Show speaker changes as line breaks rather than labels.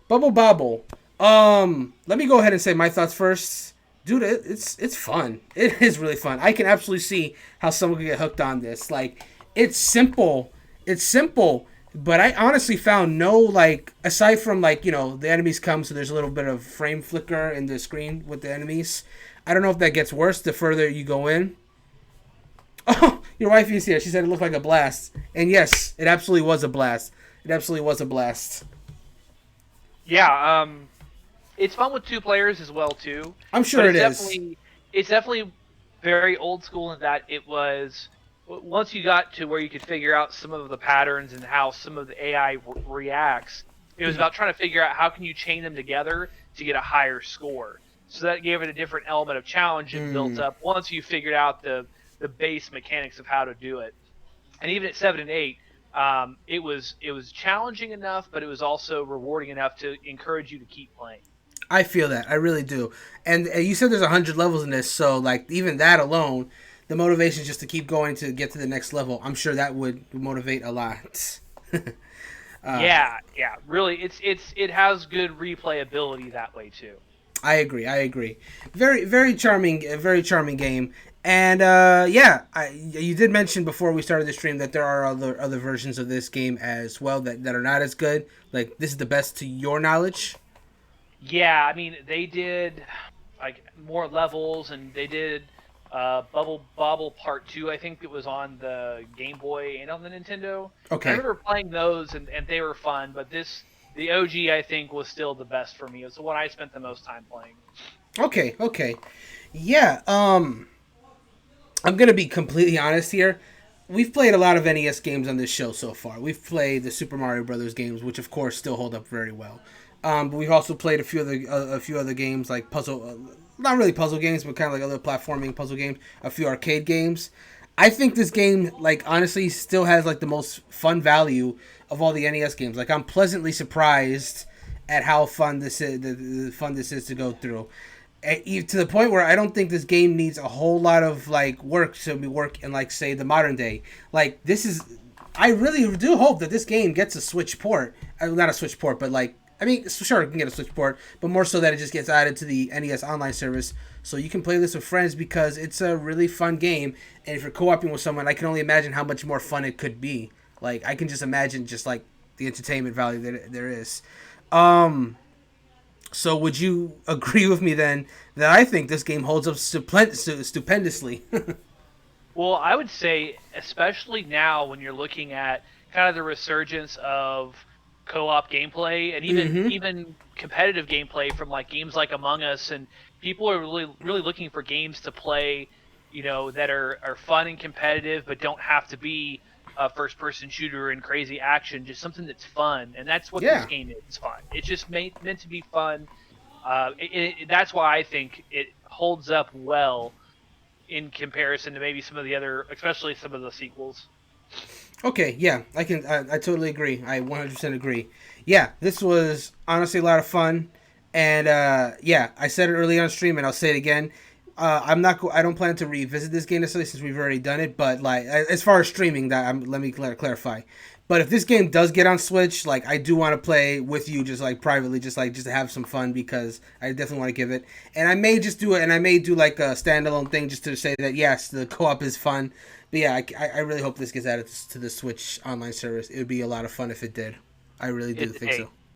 Bobble. Let me go ahead and say my thoughts first. Dude, it's fun. It is really fun. I can absolutely see how someone could get hooked on this. Like, it's simple. It's simple, but I honestly found no, like, aside from, like, the enemies come, so there's a little bit of frame flicker in the screen with the enemies. I don't know if that gets worse the further you go in. Oh, your wife is here. She said it looked like a blast. And yes, it absolutely was a blast. It absolutely was a blast.
Yeah, it's fun with two players as well too.
I'm
But
sure it is.
it's definitely very old school in that it was once you got to where you could figure out some of the patterns and how some of the AI reacts. It was about trying to figure out how can you chain them together to get a higher score. So that gave it a different element of challenge and built
Mm.
up once you figured out the base mechanics of how to do it. And even at 7 and 8, it was challenging enough, but it was also rewarding enough to encourage you to keep playing.
I feel that. I really do. And you said there's 100 levels in this, so like even that alone, the motivation just to keep going to get to the next level. I'm sure that would motivate a lot.
Yeah, really, it has good replayability that way too.
I agree. I agree. Very very charming. A very charming game. And yeah, you did mention before we started the stream that there are other versions of this game as well that are not as good. Like this is the best to your knowledge.
Yeah, I mean they did like more levels, and they did Bobble Part Two. I think it was on the Game Boy and on the Nintendo. I
Okay.
remember playing those, and they were fun. But the OG, I think, was still the best for me. It's the one I spent the most time playing.
Okay. Okay. Yeah. I'm gonna be completely honest here. We've played a lot of NES games on this show so far. We've played the Super Mario Brothers games, which of course still hold up very well. But we've also played a few other games like puzzle, not really puzzle games, but kind of like other platforming puzzle games. A few arcade games. I think this game, like honestly, still has like the most fun value of all the NES games. Like I'm pleasantly surprised at how fun this is, the fun this is to go through to the point where I don't think this game needs a whole lot of like work to be work in like say the modern day. Like this is, I really do hope that this game gets a Switch port. Not a Switch port, but like I mean, sure it can get a Switch port, but more so that it just gets added to the NES online service so you can play this with friends because it's a really fun game. And if you're co-oping with someone, I can only imagine how much more fun it could be. Like I can just imagine just like the entertainment value that there is. Um, so would you agree with me then that I think this game holds up stupendously?
Well, I would say, especially now when you're looking at kind of the resurgence of co-op gameplay and even
Mm-hmm.
even competitive gameplay from like games like Among Us, and people are really looking for games to play, that are fun and competitive, but don't have to be a first-person shooter and crazy action. Just something that's fun, and that's what this
Yeah.
game is. It's fun. It's just meant to be fun. That's why I think it holds up well in comparison to maybe some of the other, especially some of the sequels.
Okay. Yeah. I totally agree. I 100% agree. Yeah. This was honestly a lot of fun, and yeah, I said it early on stream, and I'll say it again. I'm not. I don't plan to revisit this game necessarily since we've already done it. But like, as far as streaming, let me clarify. But if this game does get on Switch, like I do want to play with you, just like privately, just to have some fun because I definitely want to give it. And I may just do it, and I may do like a standalone thing just to say that yes, the co-op is fun. But yeah, I really hope this gets added to the Switch online service. It would be a lot of fun if it did. I really do think
Hey,
so.